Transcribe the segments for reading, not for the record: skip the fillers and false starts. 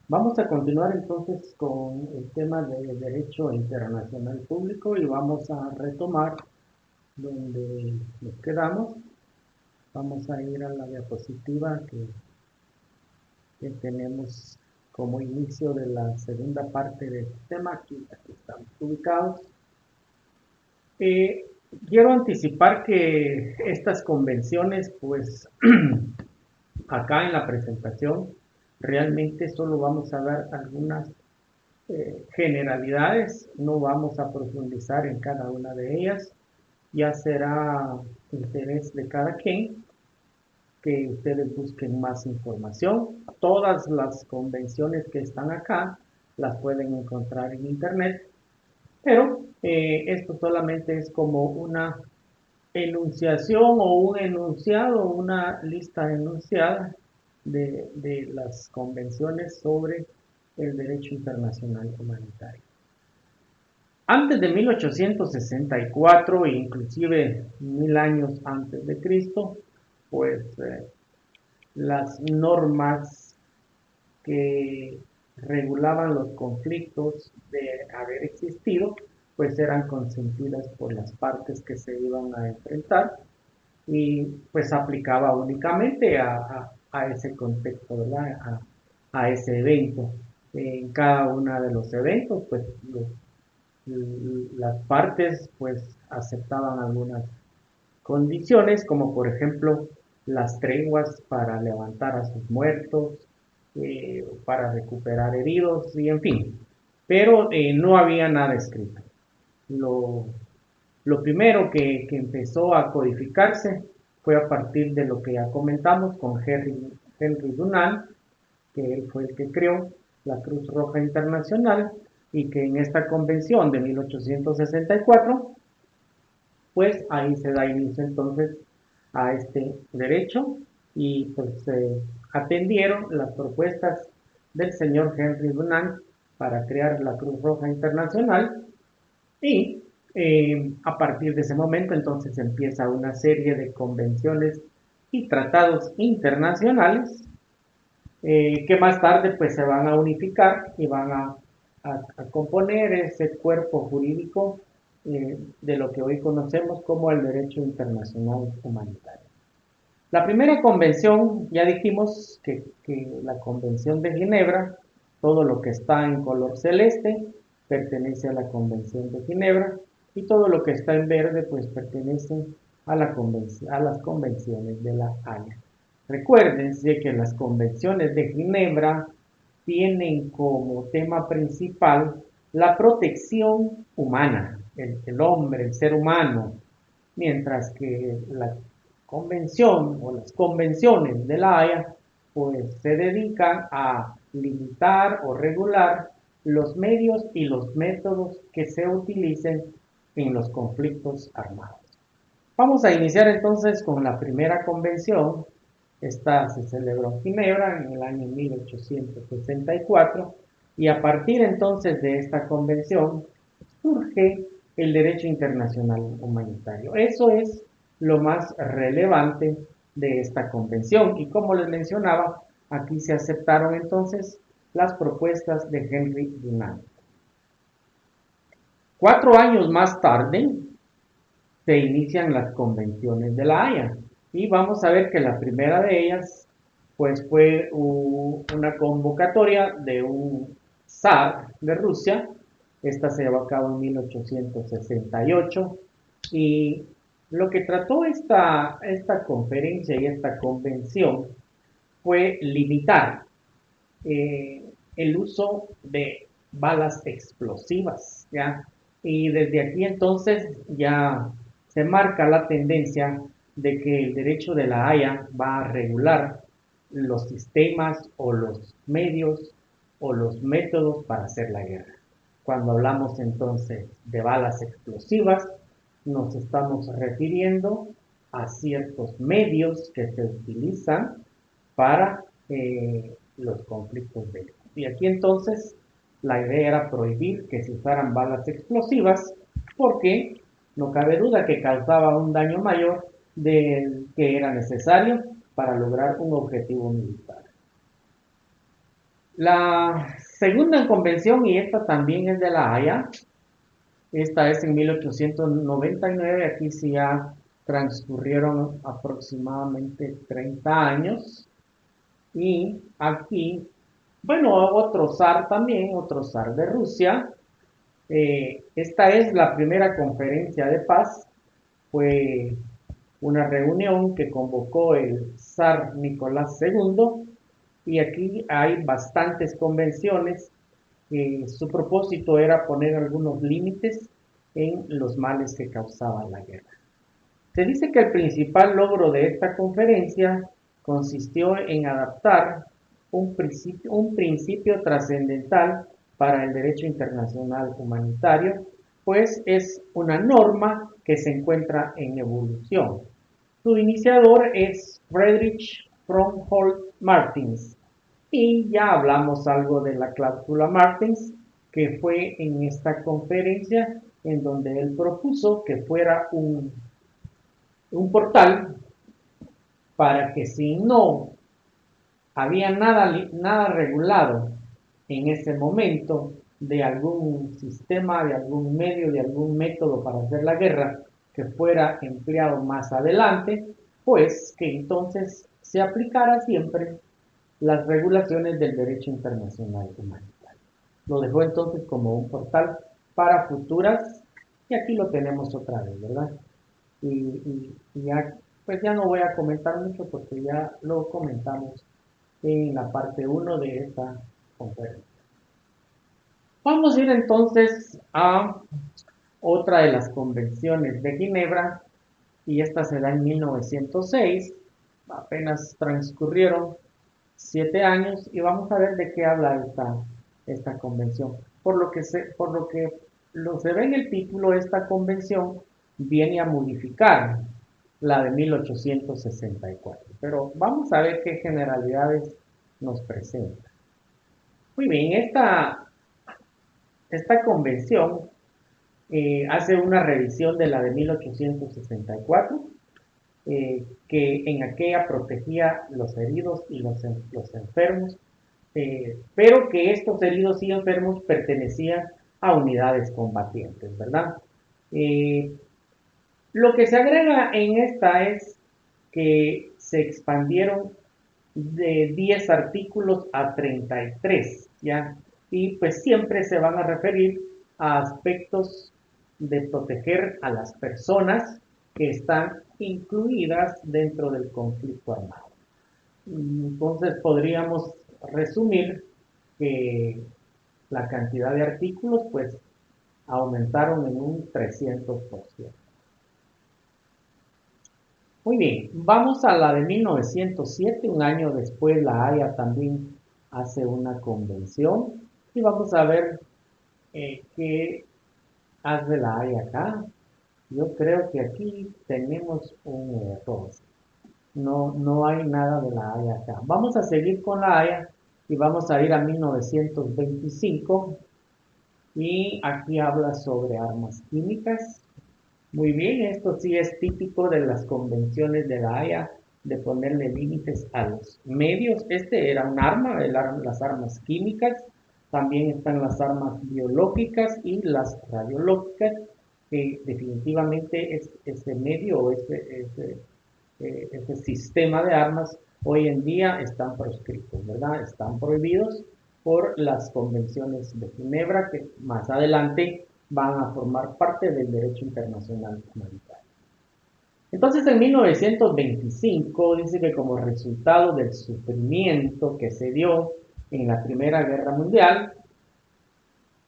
Vamos a continuar entonces con el tema de derecho internacional público y vamos a retomar donde nos quedamos. Vamos a ir a la diapositiva que tenemos como inicio de la segunda parte del tema. Aquí estamos ubicados. Eh, Quiero anticipar que estas convenciones, pues acá en la presentación, realmente solo vamos a dar algunas generalidades, no vamos a profundizar en cada una de ellas, ya será interés de cada quien que ustedes busquen más información. Todas las convenciones que están acá las pueden encontrar en internet, pero esto solamente es como una enunciación o un enunciado, una lista enunciada de las convenciones sobre el derecho internacional humanitario. Antes de 1864, e inclusive 1000 años antes de Cristo, pues las normas que regulaban los conflictos de haber existido, pues eran consentidas por las partes que se iban a enfrentar y pues aplicaba únicamente a ese contexto, ¿verdad? A ese evento. En cada uno de los eventos, pues las partes pues aceptaban algunas condiciones, como por ejemplo las treguas para levantar a sus muertos, para recuperar heridos y en fin. Pero no había nada escrito. Lo, lo primero que empezó a codificarse fue a partir de lo que ya comentamos con Henry Dunant, que él fue el que creó la Cruz Roja Internacional y que en esta convención de 1864 pues ahí se da inicio entonces a este derecho y pues atendieron las propuestas del señor Henry Dunant para crear la Cruz Roja Internacional y a partir de ese momento entonces empieza una serie de convenciones y tratados internacionales que más tarde pues se van a unificar y van a componer ese cuerpo jurídico de lo que hoy conocemos como el derecho internacional humanitario. La primera convención, ya dijimos que la Convención de Ginebra, todo lo que está en color celeste pertenece a la Convención de Ginebra y todo lo que está en verde pues pertenece a las convenciones de la Haya. Recuérdense que las convenciones de Ginebra tienen como tema principal la protección humana, el hombre, el ser humano, mientras que la convención o las convenciones de la Haya pues se dedican a limitar o regular los medios y los métodos que se utilicen en los conflictos armados. Vamos a iniciar entonces con la primera convención. Esta se celebró en Ginebra en el año 1864 y a partir entonces de esta convención surge el derecho internacional humanitario. Eso es lo más relevante de esta convención y como les mencionaba, aquí se aceptaron entonces las propuestas de Henry Dunant. 4 años más tarde se inician las convenciones de la Haya y vamos a ver que la primera de ellas pues fue una convocatoria de un zar de Rusia. Esta se llevó a cabo en 1868 y lo que trató esta conferencia y esta convención fue limitar eh, el uso de balas explosivas, ¿ya? Y desde aquí entonces ya se marca la tendencia de que el derecho de la Haya va a regular los sistemas o los medios o los métodos para hacer la guerra. Cuando hablamos entonces de balas explosivas, nos estamos refiriendo a ciertos medios que se utilizan para los conflictos bélicos. Y aquí entonces la idea era prohibir que se usaran balas explosivas porque no cabe duda que causaba un daño mayor del que era necesario para lograr un objetivo militar. La segunda convención, y esta también es de La Haya, esta es en 1899, aquí sí ya transcurrieron aproximadamente 30 años, y aquí, bueno, otro zar también, otro zar de Rusia. Esta es la primera conferencia de paz, fue una reunión que convocó el zar Nicolás II, y aquí hay bastantes convenciones que su propósito era poner algunos límites en los males que causaban la guerra. Se dice que el principal logro de esta conferencia consistió en adaptar un principio trascendental para el derecho internacional humanitario, pues es una norma que se encuentra en evolución. Su iniciador es Friedrich Frohnholt Martins, y ya hablamos algo de la cláusula Martins, que fue en esta conferencia en donde él propuso que fuera un portal para que si no había nada regulado en ese momento de algún sistema, de algún medio, de algún método para hacer la guerra que fuera empleado más adelante, pues que entonces se aplicara siempre las regulaciones del derecho internacional humanitario. Lo dejó entonces como un portal para futuras, y aquí lo tenemos otra vez, ¿verdad? Y ya, pues ya no voy a comentar mucho porque ya lo comentamos en la parte uno de esta conferencia. Vamos a ir entonces a otra de las convenciones de Ginebra, y esta se da en 1906, apenas transcurrieron 7 años, y vamos a ver de qué habla esta convención. Por lo que se ve en el título, esta convención viene a modificar la de 1864. Pero vamos a ver qué generalidades nos presenta. Muy bien, esta convención hace una revisión de la de 1864, que en aquella protegía los heridos y los enfermos, pero que estos heridos y enfermos pertenecían a unidades combatientes, ¿verdad? Eh, lo que se agrega en esta es que se expandieron de 10 artículos a 33, ¿ya? Y pues siempre se van a referir a aspectos de proteger a las personas que están incluidas dentro del conflicto armado. Entonces podríamos resumir que la cantidad de artículos pues aumentaron en un 300%. Muy bien, vamos a la de 1907, un año después la Haya también hace una convención, y vamos a ver qué hace la Haya acá. Yo creo que aquí tenemos un error. No, no hay nada de la Haya acá. Vamos a seguir con la Haya y vamos a ir a 1925, y aquí habla sobre armas químicas. Muy bien, esto sí es típico de las convenciones de la Haya, de ponerle límites a los medios. Este era un arma, las armas químicas. También están las armas biológicas y las radiológicas, que definitivamente ese medio o ese sistema de armas hoy en día están proscritos, ¿verdad? Están prohibidos por las convenciones de Ginebra, que más adelante van a formar parte del derecho internacional humanitario. Entonces, en 1925 dice que como resultado del sufrimiento que se dio en la Primera Guerra Mundial,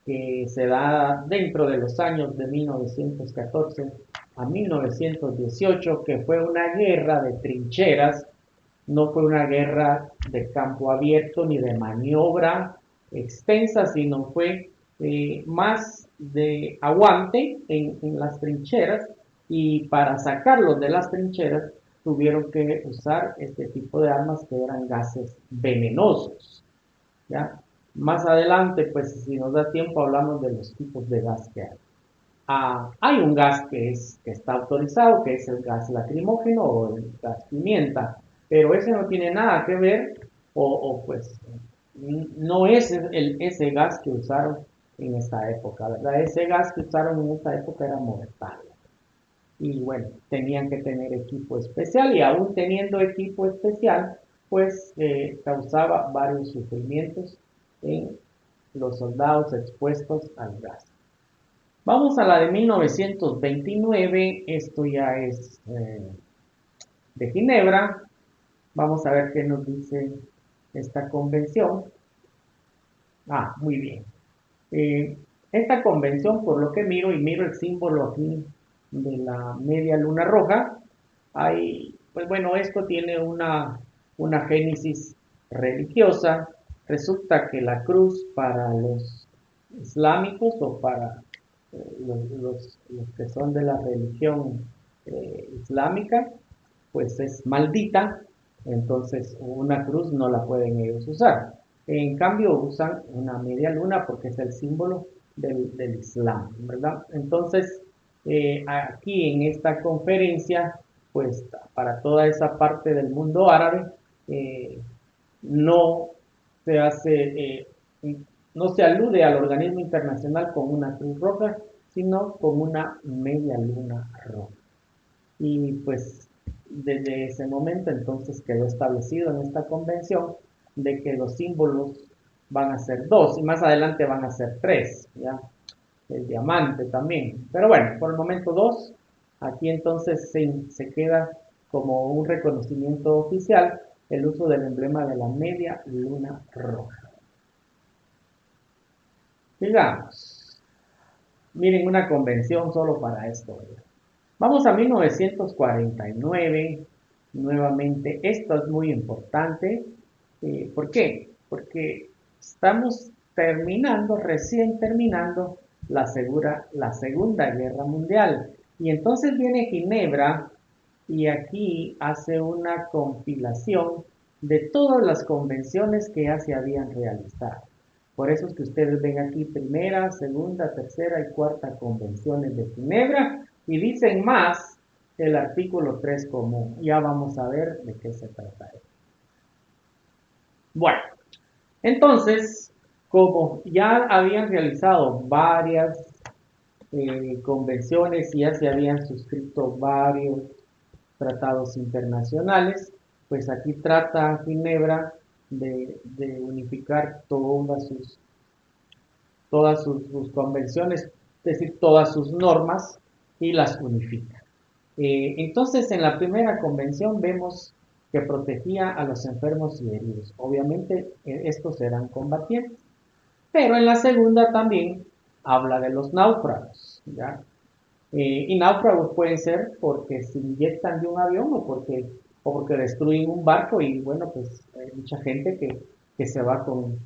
que se da dentro de los años de 1914 a 1918, que fue una guerra de trincheras, no fue una guerra de campo abierto ni de maniobra extensa, sino fue más de aguante en las trincheras, y para sacarlos de las trincheras tuvieron que usar este tipo de armas que eran gases venenosos, ¿ya? Más adelante, pues si nos da tiempo, hablamos de los tipos de gas que hay. Hay un gas que está autorizado, que es el gas lacrimógeno o el gas pimienta, pero ese no tiene nada que ver, pues no es ese gas que usaron en esta época, ¿verdad? Ese gas que usaron en esta época era mortal. Y bueno, tenían que tener equipo especial y aún teniendo equipo especial, pues causaba varios sufrimientos en los soldados expuestos al gas. Vamos a la de 1929, esto ya es de Ginebra. Vamos a ver qué nos dice esta convención. Ah, muy bien. Eh, esta convención, por lo que miro, y miro el símbolo aquí de la media luna roja, hay, pues bueno, esto tiene una génesis religiosa. Resulta que la cruz para los islámicos o para los que son de la religión islámica, pues es maldita, entonces una cruz no la pueden ellos usar. En cambio usan una media luna porque es el símbolo del Islam, ¿verdad? Entonces, aquí en esta conferencia, pues para toda esa parte del mundo árabe, eh, no se hace, no se alude al organismo internacional con una cruz roja, sino con una media luna roja. Y pues desde ese momento entonces quedó establecido en esta convención de que los símbolos van a ser dos y más adelante van a ser tres, ¿ya? El diamante también. Pero bueno, por el momento dos. Aquí entonces se queda como un reconocimiento oficial el uso del emblema de la media luna roja. Digamos, miren una convención solo para esto, ¿verdad? Vamos a 1949, nuevamente, esto es muy importante. ¿Por qué? Porque estamos terminando, recién terminando la Segunda Guerra Mundial. Y entonces viene Ginebra y aquí hace una compilación de todas las convenciones que ya se habían realizado. Por eso es que ustedes ven aquí primera, segunda, tercera y cuarta convenciones de Ginebra y dicen más el artículo 3 común. Ya vamos a ver de qué se trata. Bueno, entonces, como ya habían realizado varias convenciones y ya se habían suscrito varios tratados internacionales, pues aquí trata Ginebra de unificar sus convenciones, es decir, todas sus normas y las unifica. Entonces, en la primera convención vemos que protegía a los enfermos y heridos. Obviamente, estos eran combatientes. Pero en la segunda también habla de los náufragos, ¿ya? Y náufragos pueden ser porque se inyectan de un avión o porque destruyen un barco y bueno, pues hay mucha gente que se va con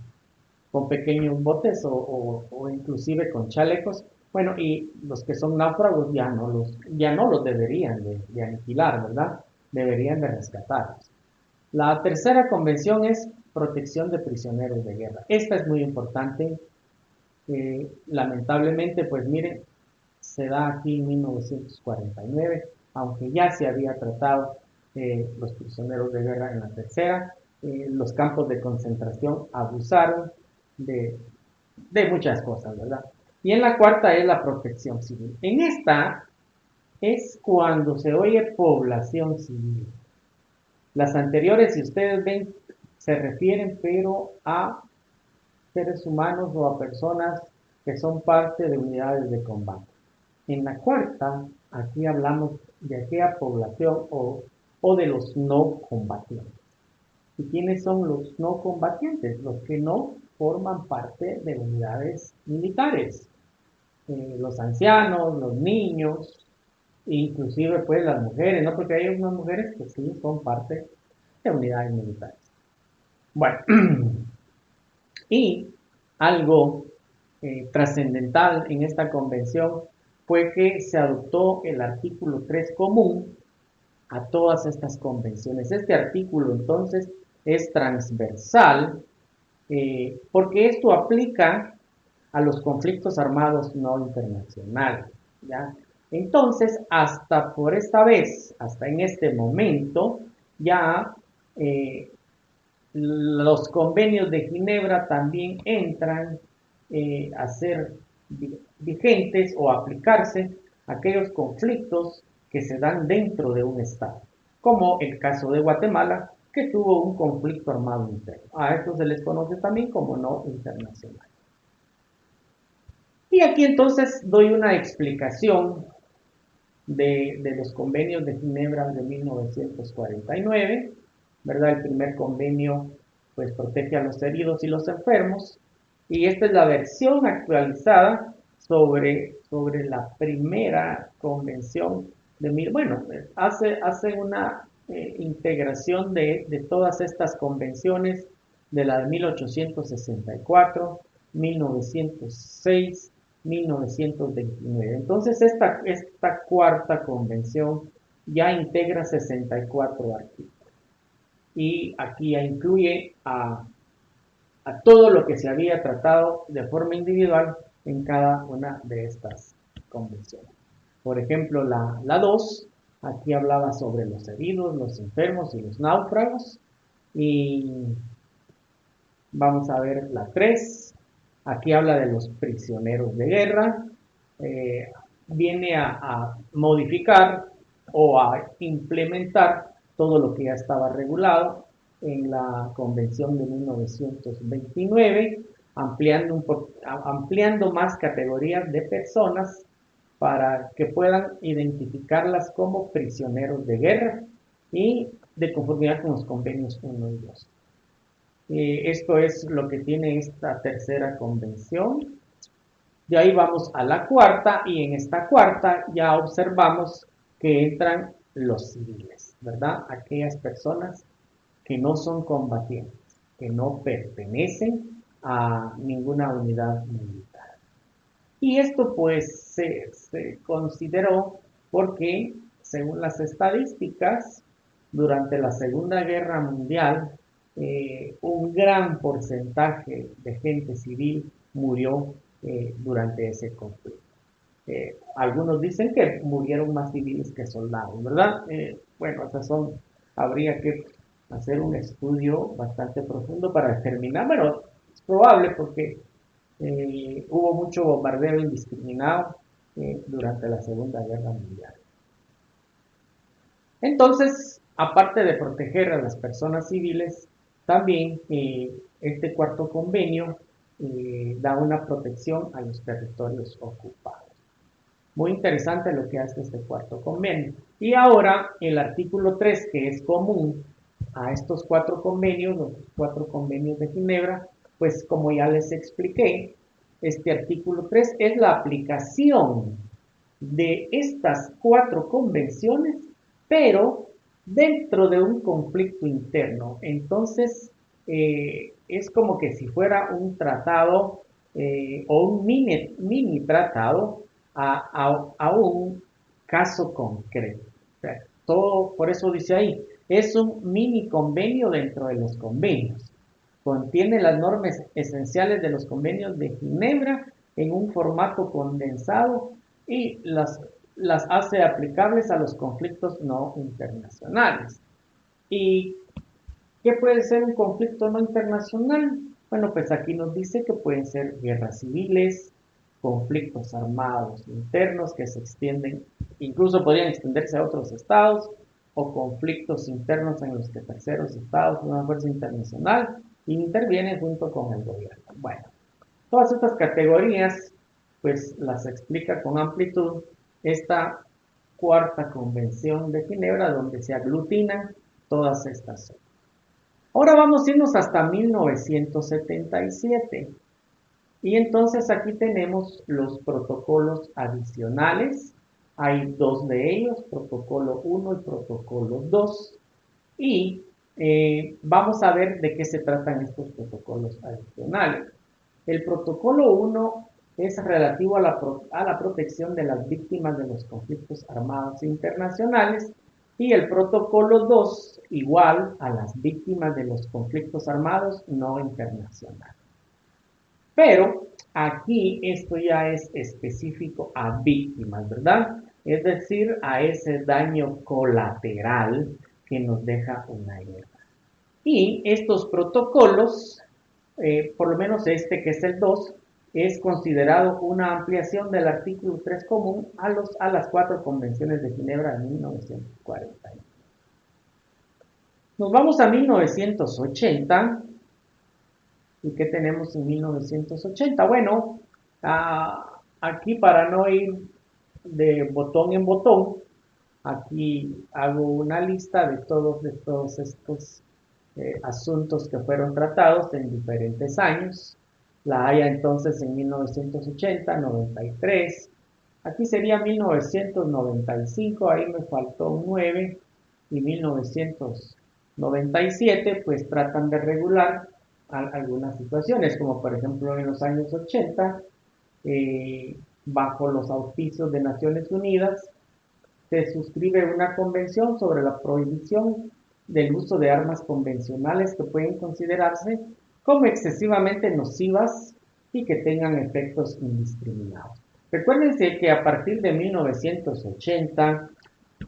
pequeños botes o inclusive con chalecos. Bueno, y los que son náufragos ya no los deberían de aniquilar, ¿verdad? Deberían de rescatarlos. La tercera convención es protección de prisioneros de guerra. Esta es muy importante. Lamentablemente, pues miren, se da aquí en 1949, aunque ya se había tratado los prisioneros de guerra en la tercera. Los campos de concentración abusaron de, de muchas cosas, ¿verdad? Y en la cuarta es la protección civil. En esta es cuando se oye población civil. Las anteriores, si ustedes ven, se refieren pero a seres humanos o a personas que son parte de unidades de combate. En la cuarta, aquí hablamos de aquella población o de los no combatientes. ¿Y quiénes son los no combatientes? Los que no forman parte de unidades militares. Los ancianos, los niños, inclusive pues las mujeres, ¿no? Porque hay unas mujeres que sí son parte de unidades militares. Bueno, y algo trascendental en esta convención fue que se adoptó el artículo 3 común a todas estas convenciones. Este artículo entonces es transversal porque esto aplica a los conflictos armados no internacionales, ¿ya? Entonces, hasta por esta vez, hasta en este momento, ya los convenios de Ginebra también entran a ser vigentes o aplicarse a aquellos conflictos que se dan dentro de un Estado, como el caso de Guatemala, que tuvo un conflicto armado interno. A esto se les conoce también como no internacional. Y aquí entonces doy una explicación de los convenios de Ginebra de 1949, ¿verdad? El primer convenio pues protege a los heridos y los enfermos, y esta es la versión actualizada sobre la primera convención bueno, hace una integración de todas estas convenciones, de la de 1864, 1906, 1929. Entonces, esta cuarta convención ya integra 64 artículos y aquí ya incluye a todo lo que se había tratado de forma individual en cada una de estas convenciones. Por ejemplo, la 2, aquí hablaba sobre los heridos, los enfermos y los náufragos. Y vamos a ver la 3, aquí habla de los prisioneros de guerra. Eh, Viene a modificar o a implementar todo lo que ya estaba regulado en la Convención de 1929, ampliando más categorías de personas para que puedan identificarlas como prisioneros de guerra y de conformidad con los convenios 1 y 2. Esto es lo que tiene esta tercera convención. De ahí vamos a la cuarta y en esta cuarta ya observamos que entran los civiles, ¿verdad? Aquellas personas que no son combatientes, que no pertenecen a ninguna unidad militar. Y esto pues se consideró porque, según las estadísticas, durante la Segunda Guerra Mundial, un gran porcentaje de gente civil murió durante ese conflicto. Algunos dicen que murieron más civiles que soldados, ¿verdad? Bueno, habría que hacer un estudio bastante profundo para determinar, pero es probable porque hubo mucho bombardeo indiscriminado durante la Segunda Guerra Mundial. Entonces, aparte de proteger a las personas civiles, también este cuarto convenio da una protección a los territorios ocupados. Muy interesante lo que hace este cuarto convenio. Y ahora el artículo 3, que es común a estos cuatro convenios, los cuatro convenios de Ginebra, pues como ya les expliqué, este artículo 3 es la aplicación de estas cuatro convenciones, pero dentro de un conflicto interno. Entonces, es como que si fuera un tratado o un mini tratado a un caso concreto. O sea, todo, por eso dice ahí, es un mini convenio dentro de los convenios. Contiene las normas esenciales de los convenios de Ginebra en un formato condensado y las hace aplicables a los conflictos no internacionales. ¿Y qué puede ser un conflicto no internacional? Bueno, pues aquí nos dice que pueden ser guerras civiles, conflictos armados internos que se extienden, incluso podrían extenderse a otros estados, o conflictos internos en los que terceros estados, una fuerza internacional, intervienen junto con el gobierno. Bueno, todas estas categorías, pues las explica con amplitud esta cuarta convención de Ginebra, donde se aglutinan todas estas zonas. Ahora vamos a irnos hasta 1977. Y entonces aquí tenemos los protocolos adicionales. Hay dos de ellos, protocolo 1 y protocolo 2. Y vamos a ver de qué se tratan estos protocolos adicionales. El protocolo 1 es relativo a la protección de las víctimas de los conflictos armados internacionales y el protocolo 2 igual a las víctimas de los conflictos armados no internacionales. Pero aquí esto ya es específico a víctimas, ¿verdad? Es decir, a ese daño colateral que nos deja una guerra. Y estos protocolos, por lo menos este que es el 2, es considerado una ampliación del artículo 3 común a las cuatro convenciones de Ginebra de 1940. Nos vamos a 1980. ¿Y qué tenemos en 1980? Bueno, aquí para no ir de botón en botón, aquí hago una lista de todos estos asuntos que fueron tratados en diferentes años. La Haya entonces en 1980, 93. Aquí sería 1995, ahí me faltó un 9. Y 1997, pues tratan de regular algunas situaciones, como por ejemplo en los años 80, bajo los auspicios de Naciones Unidas, se suscribe una convención sobre la prohibición del uso de armas convencionales que pueden considerarse como excesivamente nocivas y que tengan efectos indiscriminados. Recuérdense que a partir de 1980,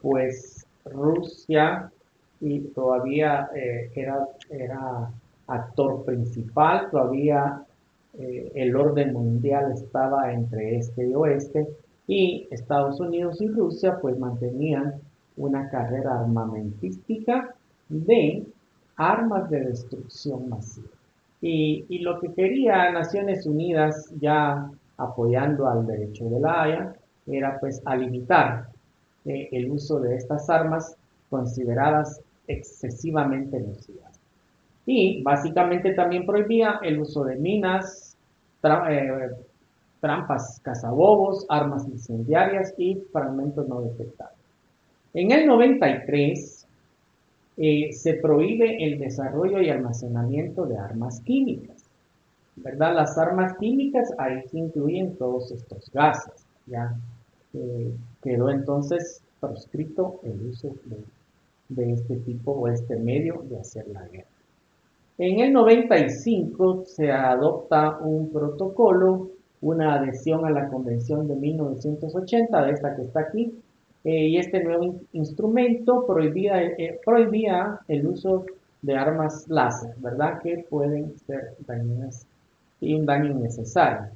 pues Rusia y todavía era actor principal, todavía el orden mundial estaba entre este y oeste, y Estados Unidos y Rusia pues mantenían una carrera armamentística de armas de destrucción masiva. Y lo que quería Naciones Unidas, ya apoyando al derecho de la Haya, era pues a limitar el uso de estas armas consideradas excesivamente nocivas. Y básicamente también prohibía el uso de minas, tra trampas cazabobos, armas incendiarias y fragmentos no detectables. En el 93 se prohíbe el desarrollo y almacenamiento de armas químicas, ¿verdad? Las armas químicas, ahí se incluyen todos estos gases, ya quedó entonces proscrito el uso de este tipo o este medio de hacer la guerra. En el 95 se adopta un protocolo, una adhesión a la Convención de 1980, de esta que está aquí, y este nuevo instrumento prohibía el uso de armas láser, ¿verdad? Que pueden ser dañinas y un daño innecesario.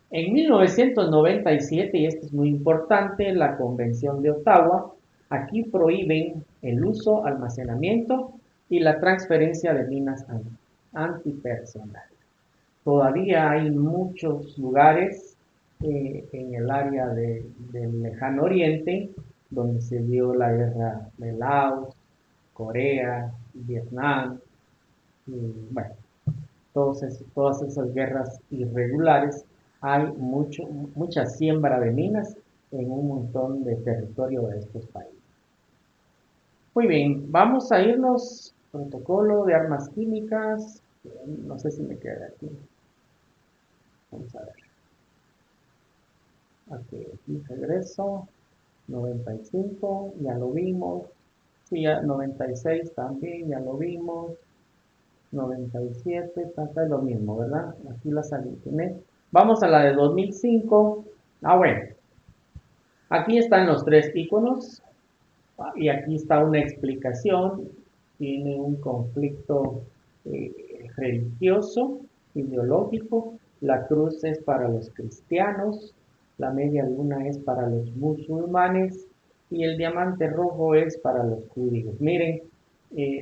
En 1997, y esto es muy importante, la Convención de Ottawa, aquí prohíben el uso, almacenamiento y la transferencia de minas antipersonales. Todavía hay muchos lugares en el área del lejano oriente donde se dio la guerra de Laos, Corea, Vietnam, y bueno, todas esas guerras irregulares, hay mucha siembra de minas en un montón de territorio de estos países. Muy bien, vamos a irnos protocolo de armas químicas. No sé si me queda aquí. Vamos a ver. Aquí regreso. 95, ya lo vimos. Sí, ya 96 también, ya lo vimos. 97, está lo mismo, ¿verdad? Aquí la seleccioné. Vamos a la de 2005. Bueno, aquí están los tres iconos y aquí está una explicación. Tiene un conflicto eh, religioso, ideológico. La cruz es para los cristianos, la media luna es para los musulmanes y el diamante rojo es para los judíos. Miren,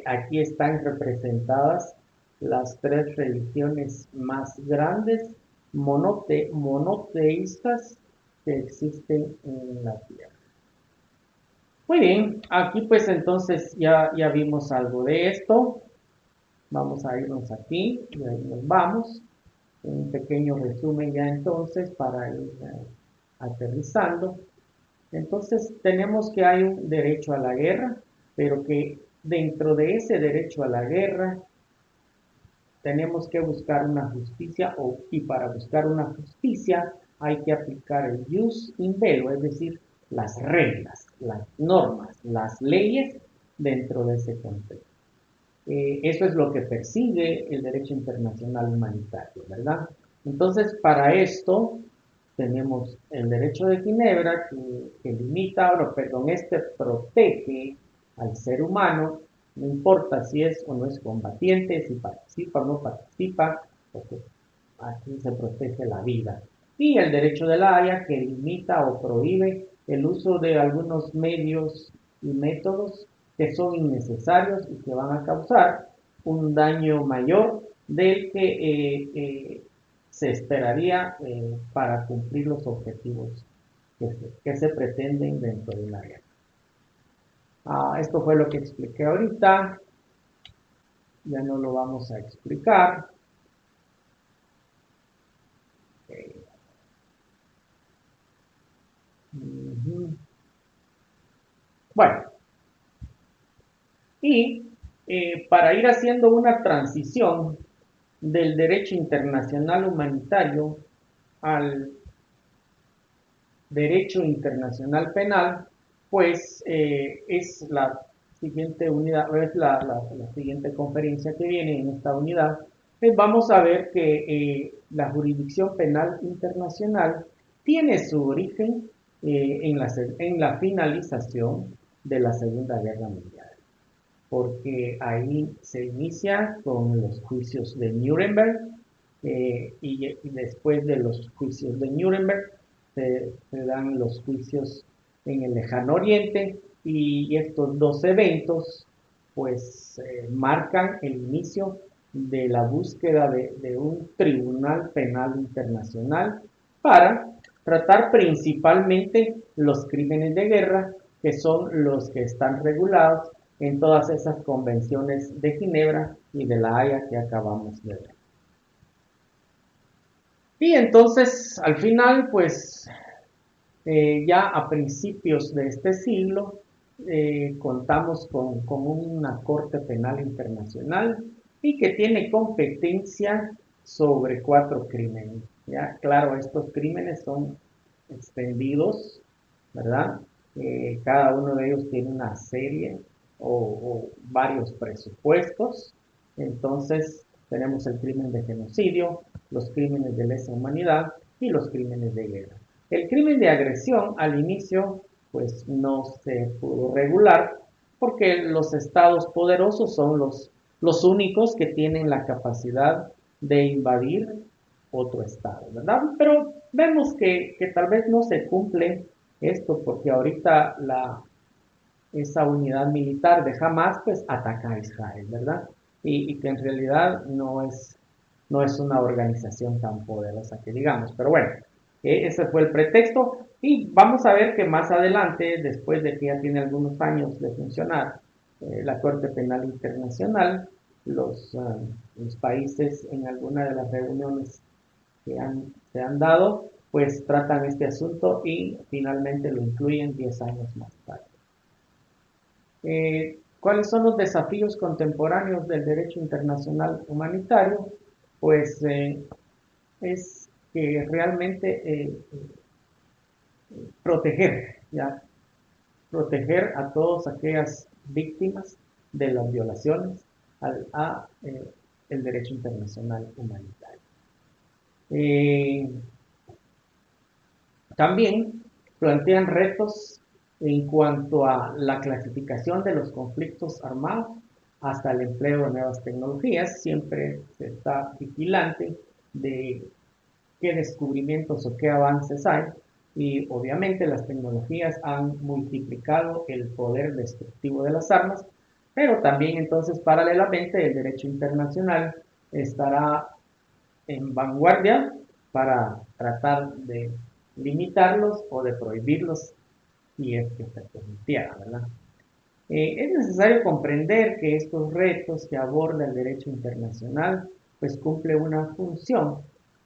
aquí están representadas las tres religiones más grandes monoteístas que existen en la Tierra. Muy bien, aquí pues entonces ya vimos algo de esto. Vamos a irnos aquí y ahí nos vamos. Un pequeño resumen ya entonces para ir aterrizando. Entonces tenemos que hay un derecho a la guerra, pero que dentro de ese derecho a la guerra tenemos que buscar una justicia y para buscar una justicia hay que aplicar el jus in bello, es decir, las reglas, las normas, las leyes dentro de ese contexto. Eso es lo que persigue el derecho internacional humanitario, ¿verdad? Entonces, para esto tenemos el derecho de Ginebra que limita, perdón, este protege al ser humano no importa si es o no es combatiente, si participa o no participa, porque aquí se protege la vida. Y el derecho de la Haya, que limita o prohíbe el uso de algunos medios y métodos que son innecesarios y que van a causar un daño mayor del que se esperaría para cumplir los objetivos que se pretenden dentro de un área. Esto fue lo que expliqué ahorita, ya no lo vamos a explicar. Bueno, y para ir haciendo una transición del derecho internacional humanitario al derecho internacional penal, pues es la siguiente unidad, es la siguiente conferencia que viene en esta unidad. Vamos a ver que la jurisdicción penal internacional tiene su origen en la finalización de la Segunda Guerra Mundial, porque ahí se inicia con los juicios de Nuremberg, y después de los juicios de Nuremberg se dan los juicios en el lejano oriente, y estos dos eventos pues marcan el inicio de la búsqueda de un tribunal penal internacional para tratar principalmente los crímenes de guerra, que son los que están regulados en todas esas convenciones de Ginebra y de la Haya que acabamos de ver. Y entonces, al final, pues ya a principios de este siglo, contamos con una Corte Penal Internacional y que tiene competencia sobre 4 crímenes. Ya, claro, estos crímenes son extendidos, ¿verdad? Cada uno de ellos tiene una serie o varios presupuestos. Entonces, tenemos el crimen de genocidio, los crímenes de lesa humanidad y los crímenes de guerra. El crimen de agresión al inicio pues no se pudo regular porque los estados poderosos son los únicos que tienen la capacidad de invadir otro estado, ¿verdad? Pero vemos que tal vez no se cumple esto porque ahorita esa unidad militar de Hamas pues ataca a Israel, ¿verdad? Y que en realidad no es una organización tan poderosa que digamos, pero bueno, ese fue el pretexto y vamos a ver que más adelante, después de que ya tiene algunos años de funcionar la Corte Penal Internacional, los países en alguna de las reuniones se han dado, pues tratan este asunto y finalmente lo incluyen 10 años más tarde. ¿Cuáles son los desafíos contemporáneos del derecho internacional humanitario? Pues es que realmente proteger, ¿ya? Proteger a todas aquellas víctimas de las violaciones a el derecho internacional humanitario. También plantean retos en cuanto a la clasificación de los conflictos armados hasta el empleo de nuevas tecnologías. Siempre se está vigilante de qué descubrimientos o qué avances hay, y obviamente las tecnologías han multiplicado el poder destructivo de las armas, pero también entonces paralelamente el derecho internacional estará en vanguardia para tratar de limitarlos o de prohibirlos si es que se permitiera, ¿verdad? Es necesario comprender que estos retos que aborda el derecho internacional pues cumple una función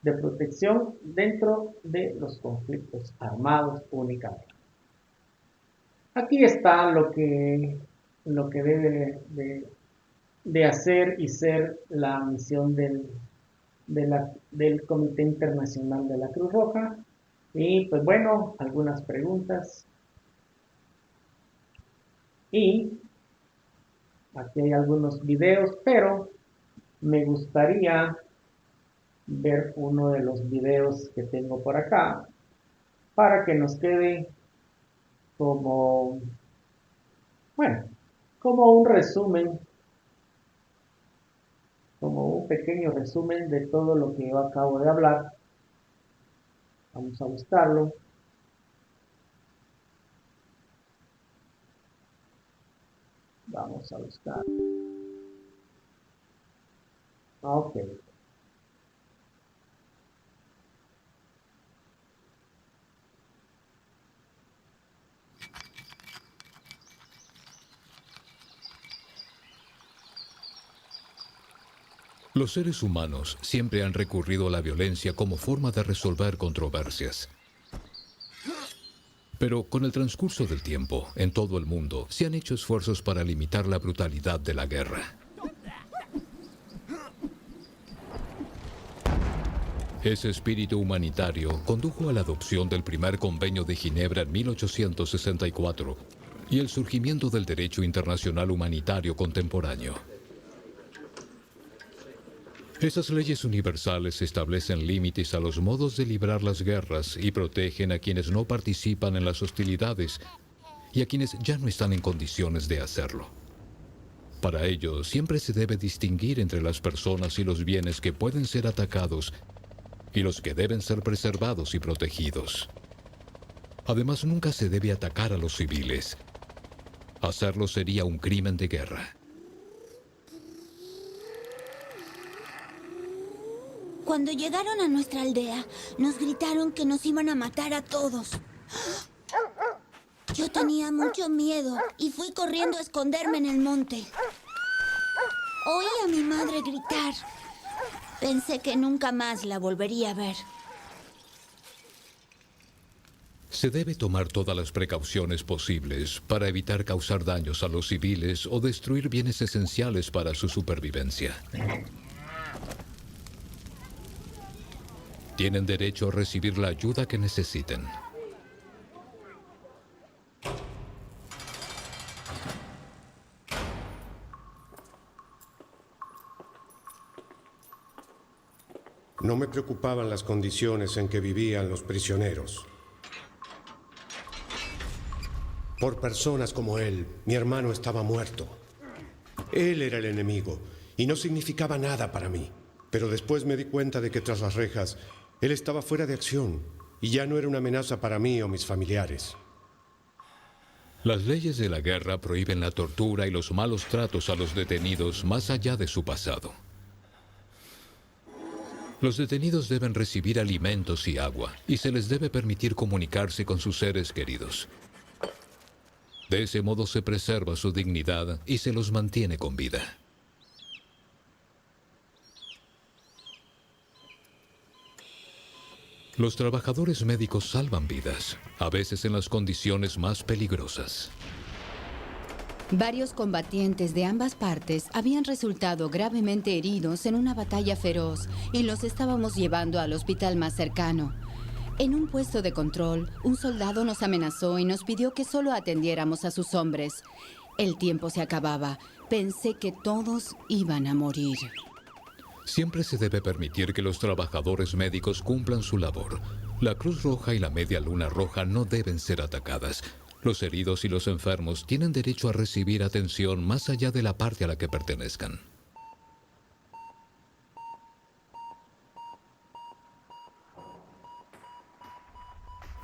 de protección dentro de los conflictos armados únicamente. Aquí está lo que debe de hacer y ser la misión del Comité Internacional de la Cruz Roja. Y pues bueno, algunas preguntas. Y aquí hay algunos videos, pero me gustaría ver uno de los videos que tengo por acá para que nos quede como, bueno, como un resumen, como un pequeño resumen de todo lo que yo acabo de hablar. Vamos a buscarlo. Vamos a buscar. Ok. Los seres humanos siempre han recurrido a la violencia como forma de resolver controversias. Pero con el transcurso del tiempo, en todo el mundo, se han hecho esfuerzos para limitar la brutalidad de la guerra. Ese espíritu humanitario condujo a la adopción del primer Convenio de Ginebra en 1864 y el surgimiento del derecho internacional humanitario contemporáneo. Esas leyes universales establecen límites a los modos de librar las guerras y protegen a quienes no participan en las hostilidades y a quienes ya no están en condiciones de hacerlo. Para ello, siempre se debe distinguir entre las personas y los bienes que pueden ser atacados y los que deben ser preservados y protegidos. Además, nunca se debe atacar a los civiles. Hacerlo sería un crimen de guerra. Cuando llegaron a nuestra aldea, nos gritaron que nos iban a matar a todos. Yo tenía mucho miedo y fui corriendo a esconderme en el monte. Oí a mi madre gritar. Pensé que nunca más la volvería a ver. Se debe tomar todas las precauciones posibles para evitar causar daños a los civiles o destruir bienes esenciales para su supervivencia. Tienen derecho a recibir la ayuda que necesiten. No me preocupaban las condiciones en que vivían los prisioneros. Por personas como él, mi hermano estaba muerto. Él era el enemigo y no significaba nada para mí. Pero después me di cuenta de que tras las rejas, él estaba fuera de acción y ya no era una amenaza para mí o mis familiares. Las leyes de la guerra prohíben la tortura y los malos tratos a los detenidos más allá de su pasado. Los detenidos deben recibir alimentos y agua, y se les debe permitir comunicarse con sus seres queridos. De ese modo se preserva su dignidad y se los mantiene con vida. Los trabajadores médicos salvan vidas, a veces en las condiciones más peligrosas. Varios combatientes de ambas partes habían resultado gravemente heridos en una batalla feroz y los estábamos llevando al hospital más cercano. En un puesto de control, un soldado nos amenazó y nos pidió que solo atendiéramos a sus hombres. El tiempo se acababa. Pensé que todos iban a morir. Siempre se debe permitir que los trabajadores médicos cumplan su labor. La Cruz Roja y la Media Luna Roja no deben ser atacadas. Los heridos y los enfermos tienen derecho a recibir atención más allá de la parte a la que pertenezcan.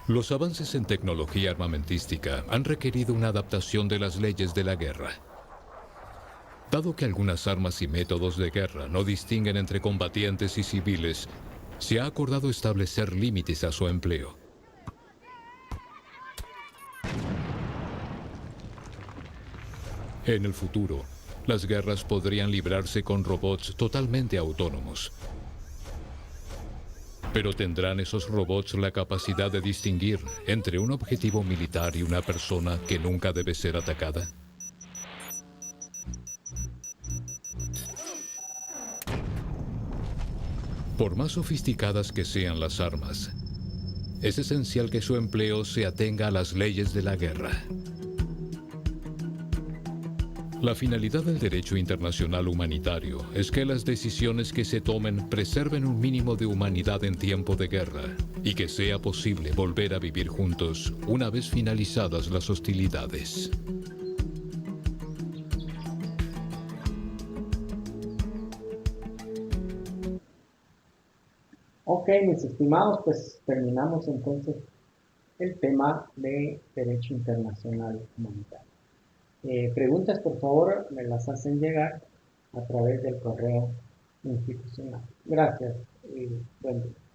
Los avances en tecnología armamentística han requerido una adaptación de las leyes de la guerra. Dado que algunas armas y métodos de guerra no distinguen entre combatientes y civiles, se ha acordado establecer límites a su empleo. En el futuro, las guerras podrían librarse con robots totalmente autónomos. Pero ¿tendrán esos robots la capacidad de distinguir entre un objetivo militar y una persona que nunca debe ser atacada? Por más sofisticadas que sean las armas, es esencial que su empleo se atenga a las leyes de la guerra. La finalidad del derecho internacional humanitario es que las decisiones que se tomen preserven un mínimo de humanidad en tiempo de guerra y que sea posible volver a vivir juntos una vez finalizadas las hostilidades. mis estimados, pues terminamos entonces el tema de derecho internacional humanitario. Preguntas, por favor, me las hacen llegar a través del correo institucional. Gracias y buen día.